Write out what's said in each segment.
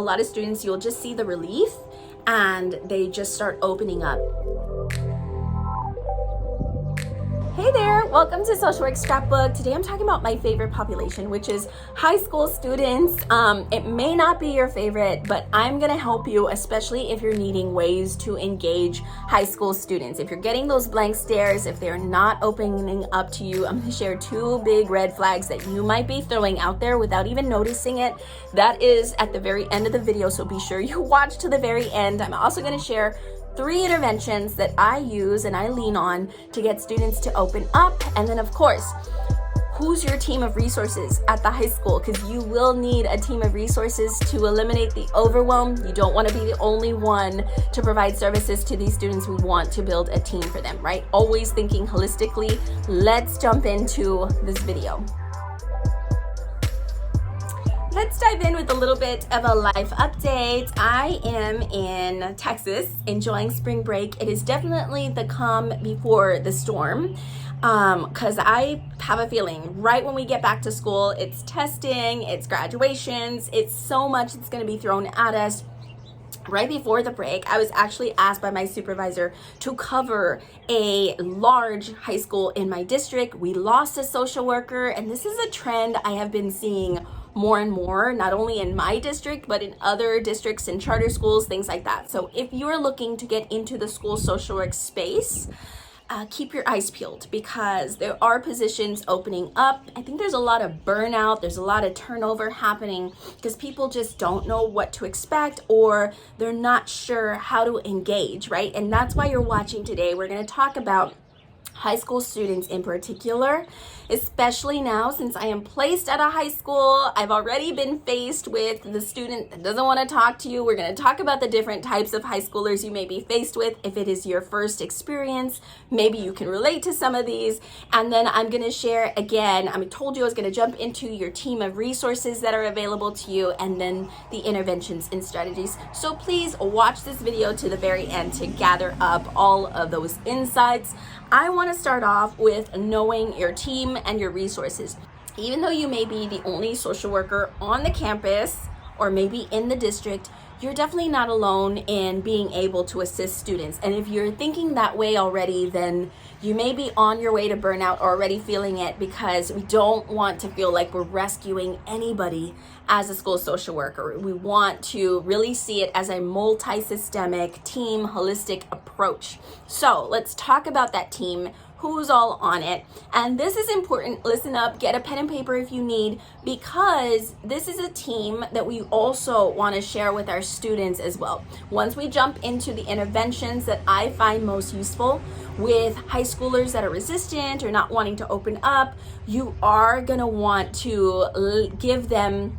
A lot of students, you'll just see the relief and they just start opening up. Hey there, welcome to Social Work Scrapbook. Today I'm talking about my favorite population, which is high school students. It may not be your favorite, but I'm gonna help you, especially if you're needing ways to engage high school students. If you're getting those blank stares, if they're not opening up to you, I'm gonna share 2 big red flags that you might be throwing out there without even noticing it. That is at the very end of the video, so be sure you watch to the very end. I'm also gonna share 3 interventions that I use and I lean on to get students to open up. And then of course, who's your team of resources at the high school? Because you will need a team of resources to eliminate the overwhelm. You don't want to be the only one to provide services to these students. We want to build a team for them, right? Always thinking holistically. Let's jump into this video. Let's dive in with a little bit of a life update. I am in Texas enjoying spring break. It is definitely the calm before the storm, because I have a feeling right when we get back to school, it's testing, it's graduations, it's so much that's going to be thrown at us. Right before the break, I was actually asked by my supervisor to cover a large high school in my district. We lost a social worker, and this is a trend I have been seeing more and more, not only in my district, but in other districts and charter schools, things like that. So if you're looking to get into the school social work space, keep your eyes peeled, because there are positions opening up. I think there's a lot of burnout, there's a lot of turnover happening because people just don't know what to expect, or they're not sure how to engage, right? And that's why you're watching today. We're going to talk about high school students in particular, especially now since I am placed at a high school. I've already been faced with the student that doesn't want to talk to you. We're going to talk about the different types of high schoolers you may be faced with. If it is your first experience, maybe you can relate to some of these. And then I'm going to share again, I told you I was going to jump into your team of resources that are available to you, and then the interventions and strategies. So please watch this video to the very end to gather up all of those insights. I want to start off with knowing your team and your resources. Even though you may be the only social worker on the campus or maybe in the district, you're definitely not alone in being able to assist students. And if you're thinking that way already, then you may be on your way to burnout or already feeling it, because we don't want to feel like we're rescuing anybody as a school social worker. We want to really see it as a multi-systemic, team, holistic approach. So let's talk about that team. Who's all on it? And this is important. Listen up, get a pen and paper if you need, because this is a team that we also want to share with our students as well. Once we jump into the interventions that I find most useful with high schoolers that are resistant or not wanting to open up, you are going to want to give them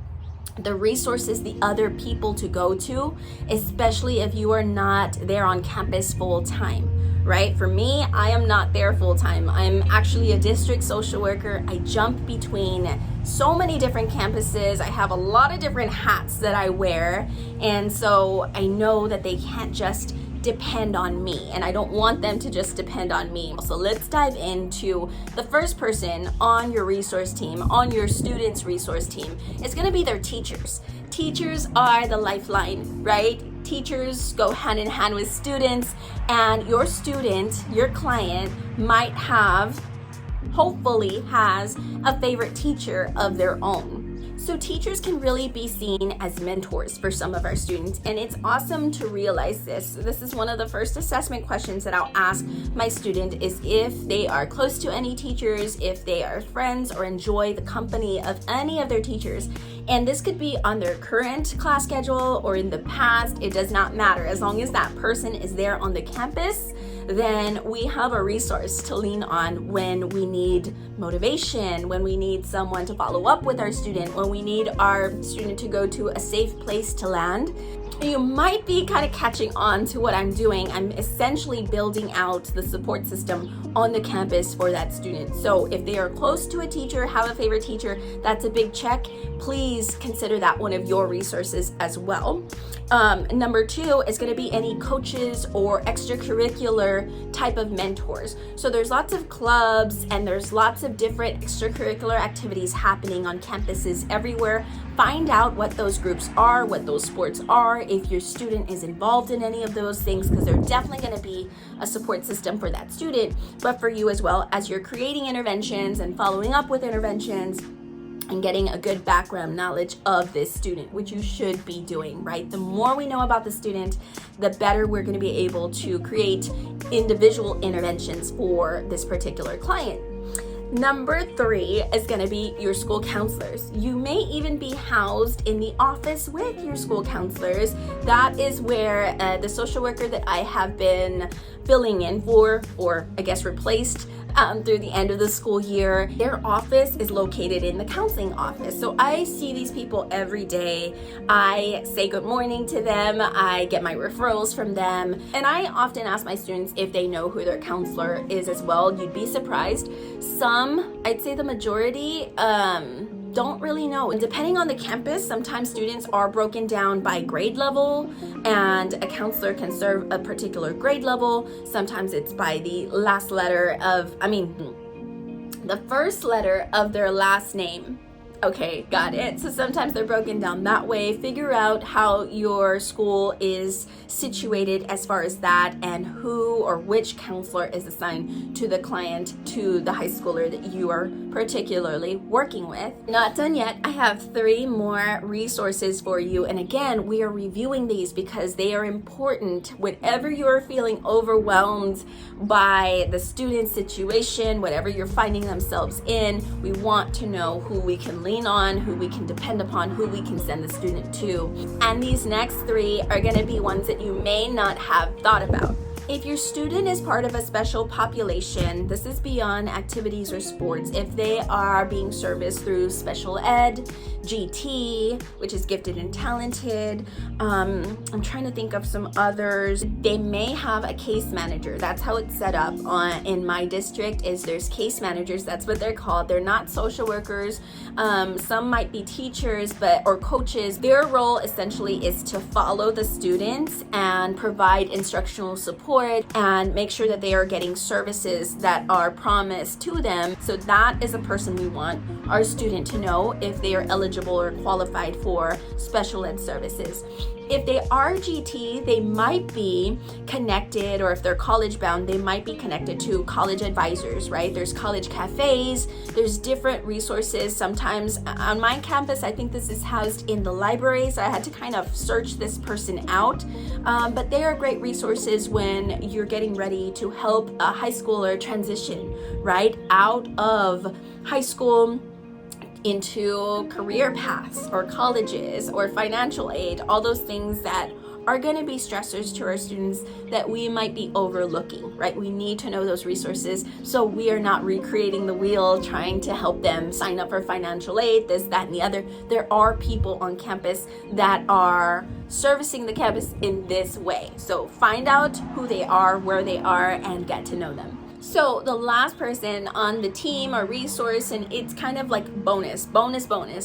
the resources, the other people to go to, especially if you are not there on campus full time. Right? For me, I am not there full time. I'm actually a district social worker. I jump between so many different campuses. I have a lot of different hats that I wear. And so I know that they can't just depend on me, and I don't want them to just depend on me. So let's dive into the first person on your resource team, on your students' resource team. It's going to be their teachers. Teachers are the lifeline, right? Teachers go hand in hand with students, and your student, your client, might have, hopefully has, a favorite teacher of their own. So teachers can really be seen as mentors for some of our students, and it's awesome to realize this. This is one of the first assessment questions that I'll ask my student, is if they are close to any teachers, if they are friends or enjoy the company of any of their teachers. And this could be on their current class schedule or in the past. It does not matter. As long as that person is there on the campus, then we have a resource to lean on when we need motivation, when we need someone to follow up with our student, when we need our student to go to a safe place to land. You might be kind of catching on to what I'm doing. I'm essentially building out the support system on the campus for that student. So if they are close to a teacher, have a favorite teacher, that's a big check. Please consider that one of your resources as well. Number 2 is going to be any coaches or extracurricular type of mentors. So there's lots of clubs and there's lots of different extracurricular activities happening on campuses everywhere. Find out what those groups are, what those sports are, if your student is involved in any of those things, because they're definitely going to be a support system for that student, but for you as well as you're creating interventions and following up with interventions and getting a good background knowledge of this student, which you should be doing, right? The more we know about the student, the better we're going to be able to create individual interventions for this particular client. Number 3 is going to be your school counselors. You may even be housed in the office with your school counselors. That is where the social worker that I have been filling in for, or I guess replaced through the end of the school year, their office is located in the counseling office. So I see these people every day. I say good morning to them. I get my referrals from them. And I often ask my students if they know who their counselor is as well. You'd be surprised. Some, I'd say the majority, don't really know. And depending on the campus, sometimes students are broken down by grade level and a counselor can serve a particular grade level. Sometimes it's by the last letter of, the first letter of their last name. Okay, got it. So sometimes they're broken down that way. Figure out how your school is situated as far as that and who or which counselor is assigned to the client, to the high schooler that you are particularly working with. Not done yet. I have 3 more resources for you. And again, we are reviewing these because they are important. Whenever you're feeling overwhelmed by the student situation, whatever you're finding themselves in, we want to know who we can lean on, who we can depend upon, who we can send the student to. And these next 3 are going to be ones that you may not have thought about. If your student is part of a special population, this is beyond activities or sports. If they are being serviced through special ed, GT, which is gifted and talented, I'm trying to think of some others. They may have a case manager. That's how it's set up in my district. Is there's case managers. That's what they're called. They're not social workers. Some might be teachers, or coaches. Their role essentially is to follow the students and provide instructional support and make sure that they are getting services that are promised to them. So that is a person we want our student to know if they are eligible or qualified for special ed services. If they are GT, they might be connected, or if they're college bound, they might be connected to college advisors, right? There's college cafes, there's different resources. Sometimes on my campus, I think this is housed in the library, so I had to kind of search this person out. But they are great resources when you're getting ready to help a high schooler transition, right? Out of high school into career paths or colleges or financial aid, all those things that are going to be stressors to our students that we might be overlooking, right? We need to know those resources so we are not recreating the wheel trying to help them sign up for financial aid, this, that, and the other. There are people on campus that are servicing the campus in this way. So find out who they are, where they are, and get to know them. So the last person on the team or resource, and it's kind of like bonus,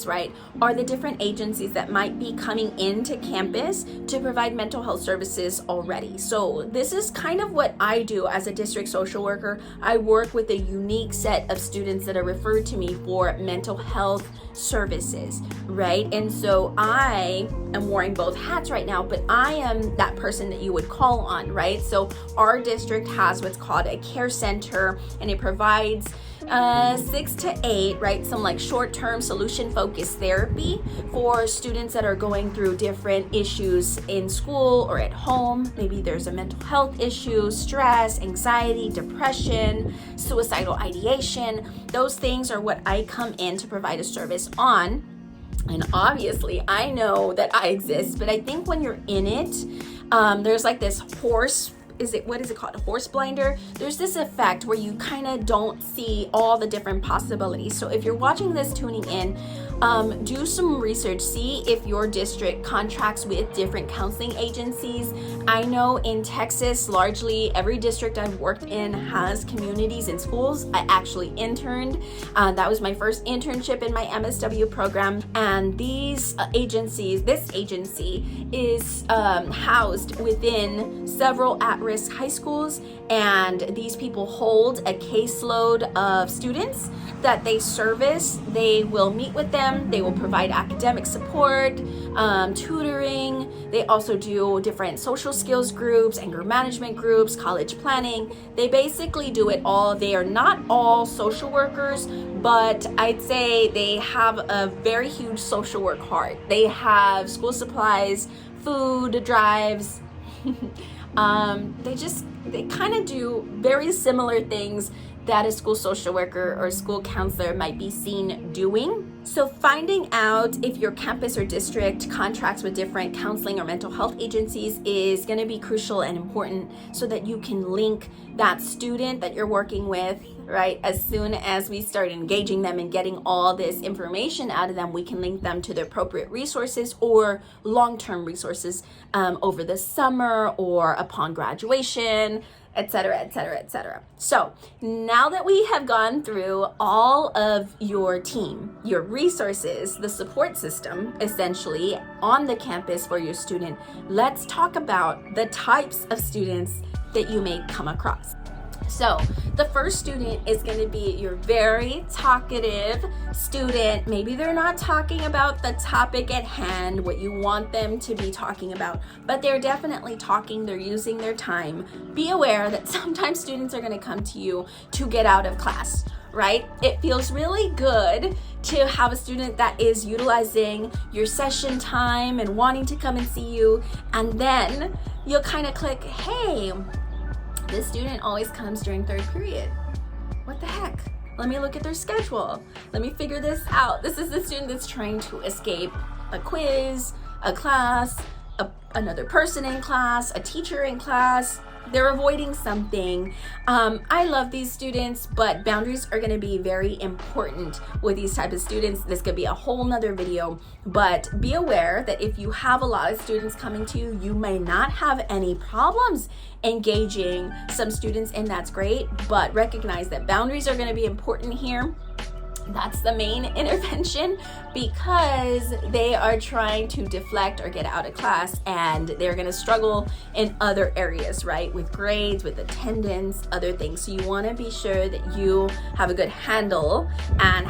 right, are the different agencies that might be coming into campus to provide mental health services already. So this is kind of what I do as a district social worker. I work with a unique set of students that are referred to me for mental health services, right? And so I am wearing both hats right now, but I am that person that you would call on, right? So our district has what's called a care center, and it provides 6 to 8, right? Some like short-term solution-focused therapy for students that are going through different issues in school or at home. Maybe there's a mental health issue, stress, anxiety, depression, suicidal ideation. Those things are what I come in to provide a service on. And obviously, I know that I exist, but I think when you're in it, there's like this what is it called? A horse blinder. There's this effect where you kind of don't see all the different possibilities. So if you're watching this, tuning in, Do some research. See if your district contracts with different counseling agencies. I know in Texas, largely every district I've worked in has communities in schools. I actually interned. That was my first internship in my MSW program. And these agencies, this agency is housed within several at-risk high schools, and these people hold a caseload of students that they service. They will meet with them. They will provide academic support, tutoring. They also do different social skills groups, anger management groups, college planning. They basically do it all. They are not all social workers, but I'd say they have a very huge social work heart. They have school supplies, food drives. They kind of do very similar things that a school social worker or school counselor might be seen doing. So finding out if your campus or district contracts with different counseling or mental health agencies is going to be crucial and important, so that you can link that student that you're working with, right? As soon as we start engaging them and getting all this information out of them, we can link them to the appropriate resources or long-term resources over the summer or upon graduation, etc., etc., etc. So now that we have gone through all of your team, your resources, the support system, essentially on the campus for your student, let's talk about the types of students that you may come across. So the first student is going to be your very talkative student. Maybe they're not talking about the topic at hand, what you want them to be talking about, but they're definitely talking, they're using their time. Be aware that sometimes students are going to come to you to get out of class, right? It feels really good to have a student that is utilizing your session time and wanting to come and see you, and then you'll kind of click, hey, this student always comes during third period. What the heck? Let me look at their schedule. Let me figure this out. This is the student that's trying to escape a quiz, a class, another person in class, a teacher in class. They're avoiding something. I love these students, but boundaries are gonna be very important with these type of students. This could be a whole nother video, but be aware that if you have a lot of students coming to you, you may not have any problems engaging some students, and that's great, but recognize that boundaries are gonna be important here. That's the main intervention, because they are trying to deflect or get out of class, and they're going to struggle in other areas, right? With grades, with attendance, other things. So you want to be sure that you have a good handle and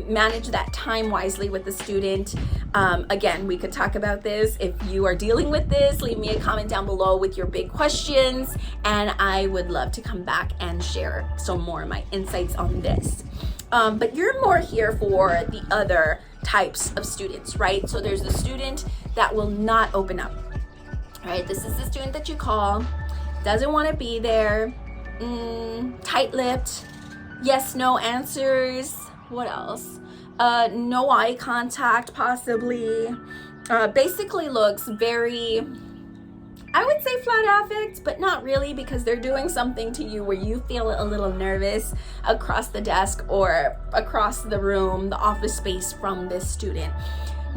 manage that time wisely with the student. Again, we could talk about this. If you are dealing with this, leave me a comment down below with your big questions, and I would love to come back and share some more of my insights on this. But you're more here for the other types of students, right? So there's the student that will not open up, right? This is the student that you call, doesn't want to be there, tight-lipped, yes, no answers. What else? No eye contact, possibly. Basically looks very, I would say flat affect, but not really, because they're doing something to you where you feel a little nervous across the desk or across the room, the office space from this student.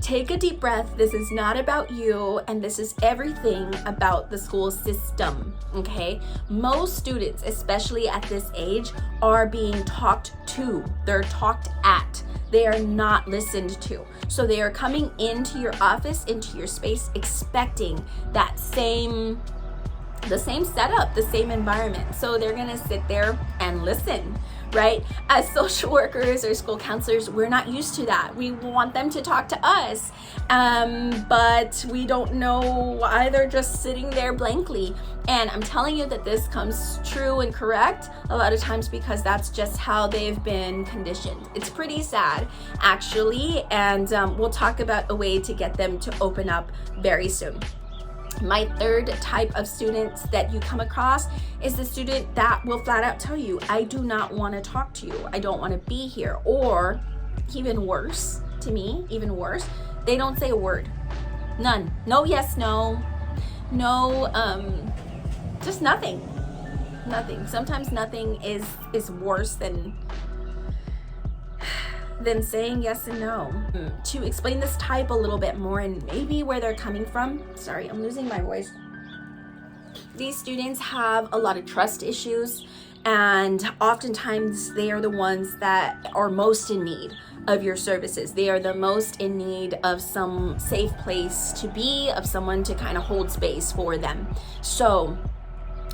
Take a deep breath. This is not about you, and this is everything about the school system, okay? Most students, especially at this age, are being talked to. They're talked at. They are not listened to. So they are coming into your office, into your space, expecting that the same setup, the same environment. So they're gonna sit there and listen, right? As social workers or school counselors, we're not used to that. We want them to talk to us, but we don't know why they're just sitting there blankly. And I'm telling you that this comes true and correct a lot of times, because that's just how they've been conditioned. It's pretty sad, actually, and we'll talk about a way to get them to open up very soon. My third type of students that you come across is the student that will flat out tell you, I do not want to talk to you. I don't want to be here. Or even worse, to me, even worse, they don't say a word. None. No, yes, no. No, just nothing. Nothing. Sometimes nothing is worse than than saying yes and no. To explain this type a little bit more and maybe where they're coming from, sorry, I'm losing my voice. These students have a lot of trust issues, and oftentimes they are the ones that are most in need of your services. They are the most in need of some safe place to be, of someone to kind of hold space for them. So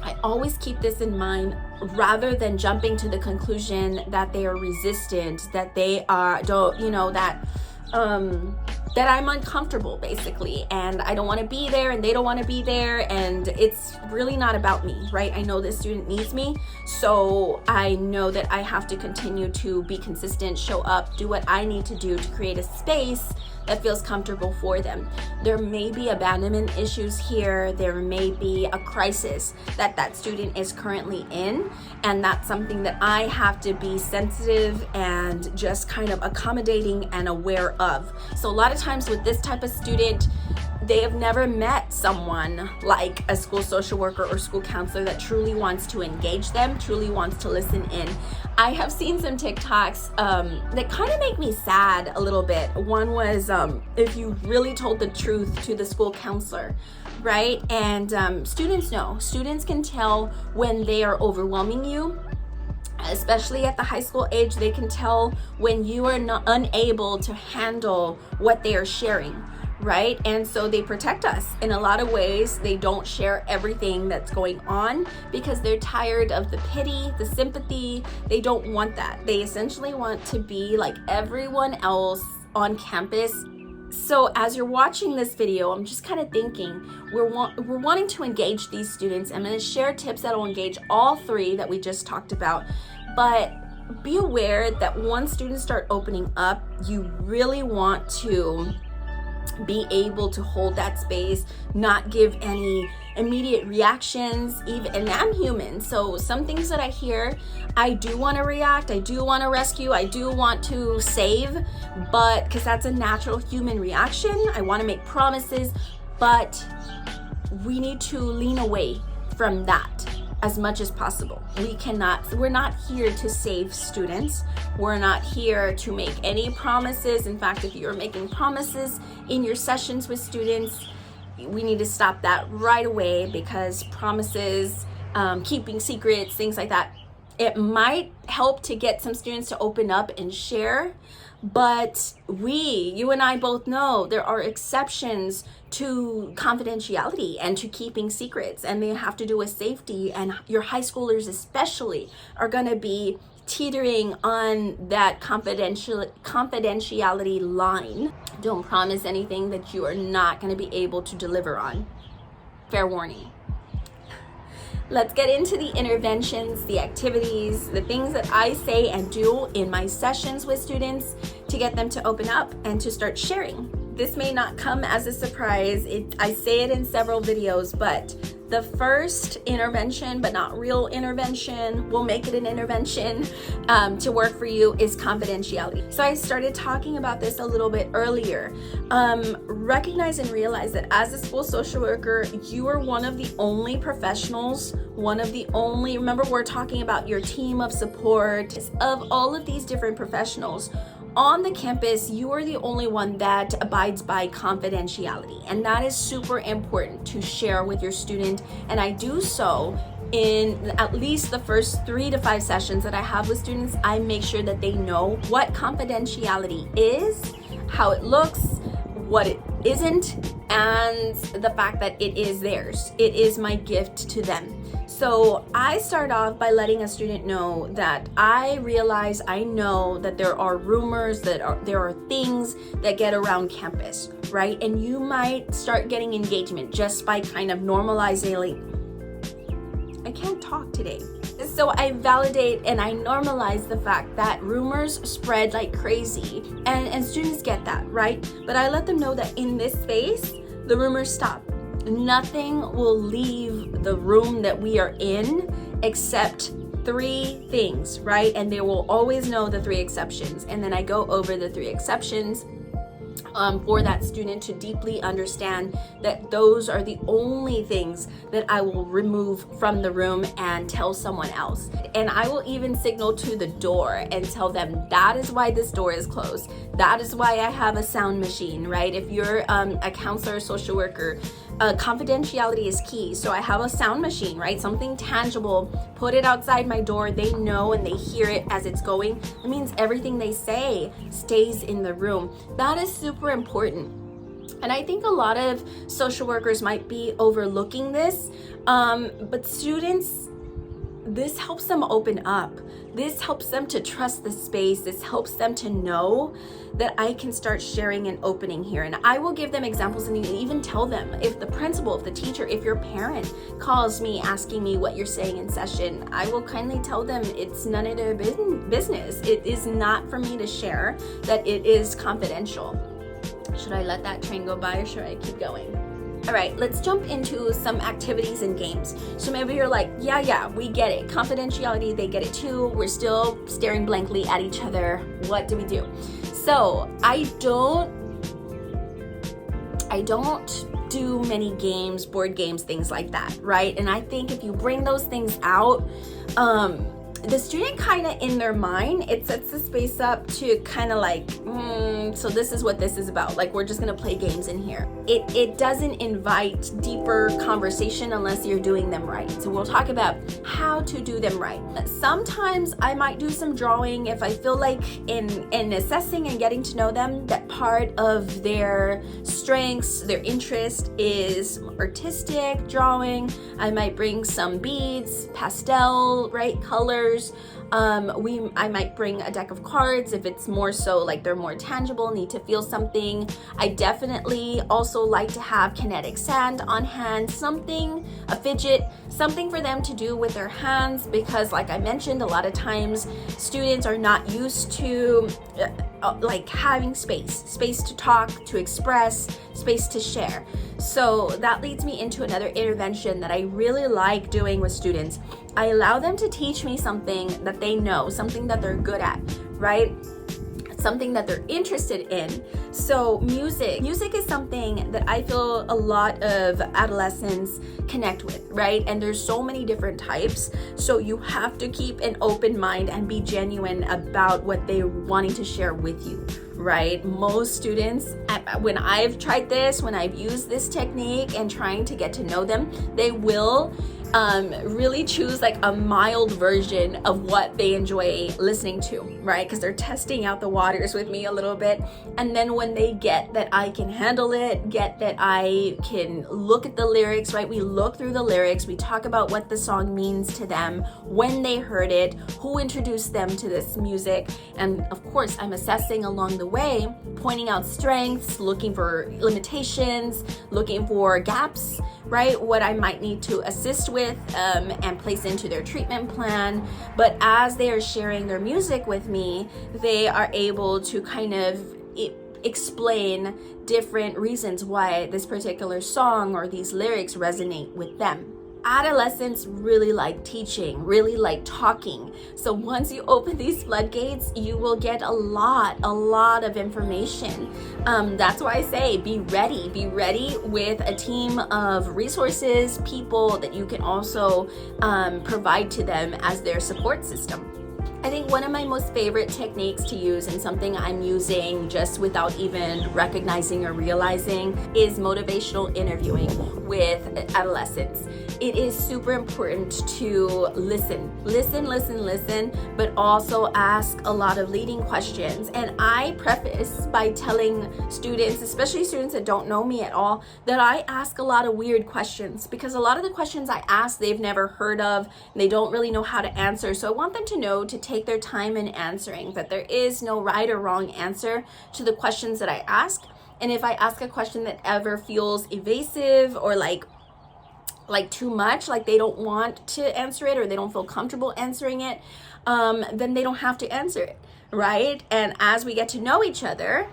I always keep this in mind, rather than jumping to the conclusion that they are resistant, that they are, that I'm uncomfortable basically, and I don't want to be there and they don't want to be there, and it's really not about me, right? I know this student needs me, so I know that I have to continue to be consistent, show up, do what I need to do to create a space that feels comfortable for them. There may be abandonment issues here. There may be a crisis that student is currently in, and that's something that I have to be sensitive and just kind of accommodating and aware of. So a lot of times with this type of student, they have never met someone like a school social worker or school counselor that truly wants to engage them, truly wants to listen in. I have seen some TikToks that kind of make me sad a little bit. One was if you really told the truth to the school counselor, right? And students know. Students can tell when they are overwhelming you. Especially at the high school age, they can tell when you are unable to handle what they are sharing, right? And so they protect us in a lot of ways. They don't share everything that's going on because they're tired of the pity, the sympathy. They don't want that. They essentially want to be like everyone else on campus. So as you're watching this video, I'm just kind of thinking, we're wanting to engage these students. I'm going to share tips that will engage all three that we just talked about, but be aware that once students start opening up, you really want to be able to hold that space, not give any immediate reactions, and I'm human, so some things that I hear, I do want to react, I do want to rescue, I do want to save, but because that's a natural human reaction, I want to make promises, but we need to lean away from that as much as possible. We're not here to save students. We're not here to make any promises. In fact, if you're making promises in your sessions with students, we need to stop that right away, because promises, keeping secrets, things like that, it might help to get some students to open up and share, but you and I both know there are exceptions to confidentiality and to keeping secrets, and they have to do with safety, and your high schoolers especially are going to be teetering on that confidentiality line. Don't promise anything that you are not going to be able to deliver on. Fair warning. Let's get into the interventions, the activities, the things that I say and do in my sessions with students to get them to open up and to start sharing. This may not come as a surprise. I say it in several videos, but the first intervention, but not real intervention, we'll make it an intervention to work for you, is confidentiality. So I started talking about this a little bit earlier. Recognize and realize that as a school social worker, you are one of the only professionals, remember we're talking about your team of support, of all of these different professionals. On the campus, you are the only one that abides by confidentiality, and that is super important to share with your student. And I do so in at least the first 3 to 5 sessions that I have with students. I make sure that they know what confidentiality is, how it looks, what it isn't, and the fact that it is theirs. It is my gift to them. So I start off by letting a student know that I know that there are rumors, there are things that get around campus, right? And you might start getting engagement just by kind of normalizing. I can't talk today. So I validate and I normalize the fact that rumors spread like crazy, and students get that, right? But I let them know that in this space, the rumors stop. Nothing will leave the room that we are in except 3 things, right? And they will always know the 3 exceptions. And then I go over the 3 exceptions for that student to deeply understand that those are the only things that I will remove from the room and tell someone else. And I will even signal to the door and tell them that is why this door is closed. That is why I have a sound machine, right? If you're a counselor or social worker, confidentiality is key. So I have a sound machine, right? Something tangible, put it outside my door. They know and they hear it as it's going. It means everything they say stays in the room. That is super important. And I think a lot of social workers might be overlooking this, but students, this helps them open up. This helps them to trust the space. This helps them to know that I can start sharing and opening here. And I will give them examples and even tell them, if the principal, if the teacher, if your parent calls me asking me what you're saying in session, I will kindly tell them it's none of their business. It is not for me to share, that it is confidential. Should I let that train go by or should I keep going? All right, let's jump into some activities and games. So maybe you're like, yeah, we get it. Confidentiality, they get it too. We're still staring blankly at each other. What do we do? So I don't do many games, board games, things like that, right? And I think if you bring those things out, the student kind of in their mind, it sets the space up to kind of like, so this is what this is about. Like, we're just gonna play games in here. It doesn't invite deeper conversation unless you're doing them right. So we'll talk about how to do them right. Sometimes I might do some drawing if I feel like in assessing and getting to know them, that part of their strengths, their interest is artistic drawing. I might bring some beads, pastel, right, colors. I might bring a deck of cards if it's more so like they're more tangible, need to feel something. I definitely also like to have kinetic sand on hand, something, a fidget, something for them to do with their hands, because like I mentioned, a lot of times students are not used to like having space to talk, to express, space to share. So that leads me into another intervention that I really like doing with students. I allow them to teach me something that they know, something that they're good at, right? Something that they're interested in. So music is something that I feel a lot of adolescents connect with, right? And there's so many different types. So you have to keep an open mind and be genuine about what they're wanting to share with you, right? Most students, when I've tried this, when I've used this technique and trying to get to know them, they will really choose like a mild version of what they enjoy listening to, right? Because they're testing out the waters with me a little bit. And then when they get that I can handle it, get that I can look at the lyrics, right? We look through the lyrics, we talk about what the song means to them, when they heard it, who introduced them to this music. And of course, I'm assessing along the way, pointing out strengths, looking for limitations, looking for gaps, right? What I might need to assist with and place into their treatment plan. But as they are sharing their music with me, they are able to kind of explain different reasons why this particular song or these lyrics resonate with them. Adolescents really like teaching, really like talking. So once you open these floodgates, you will get a lot of information. That's why I say be ready with a team of resources, people that you can also provide to them as their support system. I think one of my most favorite techniques to use, and something I'm using just without even recognizing or realizing, is motivational interviewing with adolescents. It is super important to listen, but also ask a lot of leading questions. And I preface by telling students, especially students that don't know me at all, that I ask a lot of weird questions, because a lot of the questions I ask they've never heard of and they don't really know how to answer. So I want them to know to take their time in answering, that there is no right or wrong answer to the questions that I ask. And if I ask a question that ever feels evasive or like too much, like they don't want to answer it or they don't feel comfortable answering it, then they don't have to answer it, right? And as we get to know each other,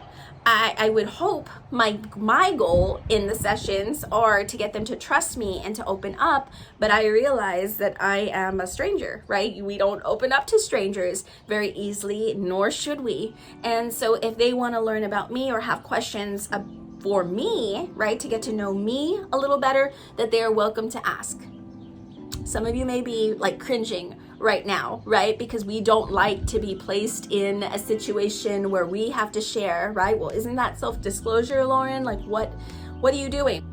I would hope my goal in the sessions are to get them to trust me and to open up, but I realize that I am a stranger, right? We don't open up to strangers very easily, nor should we. And so if they want to learn about me or have questions for me, right, to get to know me a little better, that they are welcome to ask. Some of you may be like cringing right now, right? Because we don't like to be placed in a situation where we have to share, right? Well, isn't that self-disclosure, Lauren? Like what are you doing?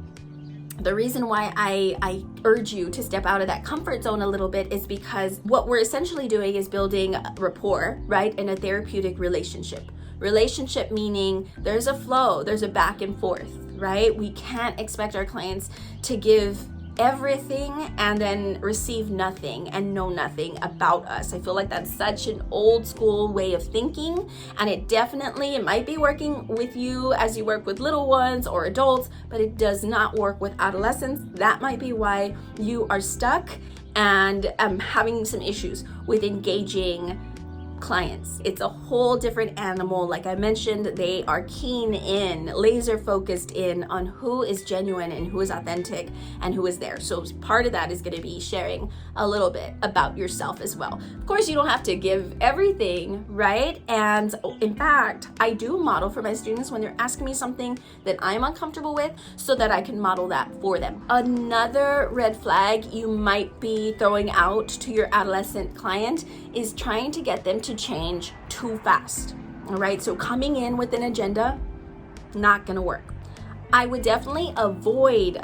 The reason why I urge you to step out of that comfort zone a little bit is because what we're essentially doing is building rapport, right? In a therapeutic relationship. Relationship meaning there's a flow, there's a back and forth, right? We can't expect our clients to give everything and then receive nothing and know nothing about us. I feel like that's such an old school way of thinking, and it might be working with you as you work with little ones or adults, but it does not work with adolescents. That might be why you are stuck and having some issues with engaging clients. It's a whole different animal. Like I mentioned, they are keen in, laser focused in on who is genuine and who is authentic and who is there. So part of that is going to be sharing a little bit about yourself as well. Of course, you don't have to give everything, right? And in fact, I do model for my students when they're asking me something that I'm uncomfortable with so that I can model that for them. Another red flag you might be throwing out to your adolescent client is trying to get them to change too fast. All right, so coming in with an agenda, not gonna work. I would definitely avoid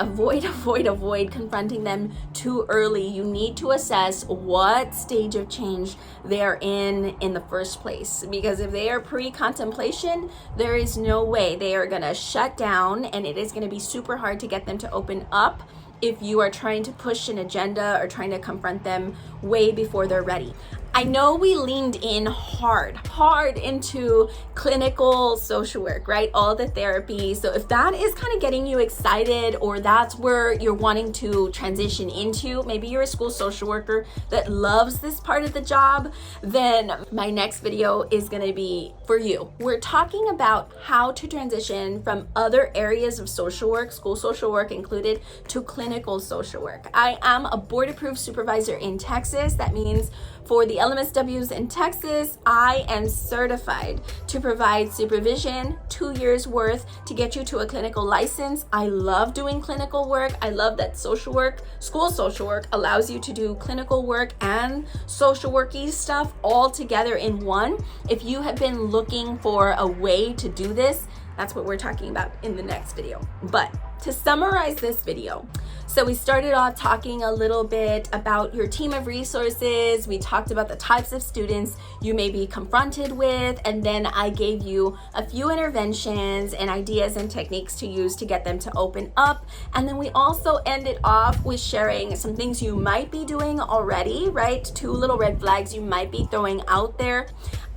confronting them too early. You need to assess what stage of change they're in the first place, because if they are pre-contemplation, there is no way they are gonna shut down, and it is gonna be super hard to get them to open up if you are trying to push an agenda or trying to confront them way before they're ready. I know we leaned in hard into clinical social work, right? All the therapy. So if that is kind of getting you excited, or that's where you're wanting to transition into, maybe you're a school social worker that loves this part of the job, then my next video is going to be for you. We're talking about how to transition from other areas of social work, school social work included, to clinical social work. I am a board-approved supervisor in Texas. That means for the LMSWs in Texas, I am certified to provide supervision, 2 years worth, to get you to a clinical license. I love doing clinical work. I love that social work, school social work, allows you to do clinical work and social worky stuff all together in one. If you have been looking for a way to do this, that's what we're talking about in the next video. But to summarize this video, so we started off talking a little bit about your team of resources. We talked about the types of students you may be confronted with, and then I gave you a few interventions and ideas and techniques to use to get them to open up. And then we also ended off with sharing some things you might be doing already, right? 2 little red flags you might be throwing out there.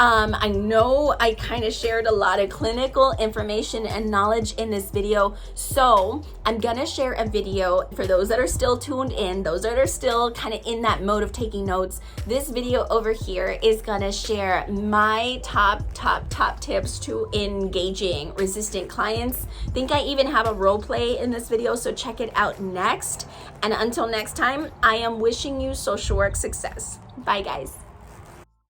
I know I kind of shared a lot of clinical information and knowledge in this video, so I'm gonna share a video for those that are still tuned in, those that are still kind of in that mode of taking notes. This video over here is gonna share my top tips to engaging resistant clients. I think I even have a role play in this video, so check it out next. And until next time, I am wishing you social work success. Bye guys.